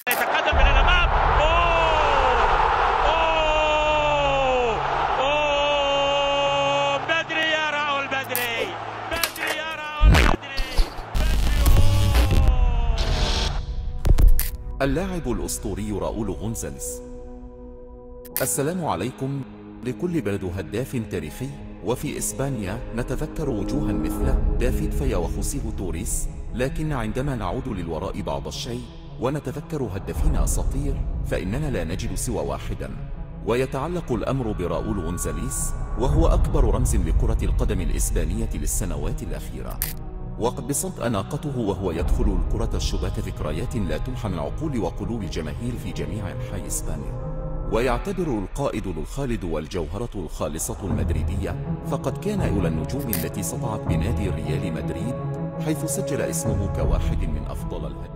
يتقدم من الامام. اوه بدري يا راؤول، بدري يا راؤول، بدري. اللاعب الأسطوري راؤول غونزاليز. السلام عليكم لكل بلد هداف تاريخي. وفي إسبانيا نتذكر وجوها مثل دافيد فيا وخوسيه توريس، لكن عندما نعود للوراء بعض الشيء ونتذكر هدافين أساطير فإننا لا نجد سوى واحدا، ويتعلق الأمر براؤول غونزاليز، وهو أكبر رمز لكرة القدم الإسبانية للسنوات الأخيرة. وقد بسط أناقته وهو يدخل الكرة الشباك ذكريات لا تمحى من عقول وقلوب الجماهير في جميع أنحاء إسبانيا. ويعتبر القائد الخالد والجوهرة الخالصة المدريدية، فقد كان أولى النجوم التي سطعت بنادي ريال مدريد، حيث سجل اسمه كواحد من أفضل الهدافين.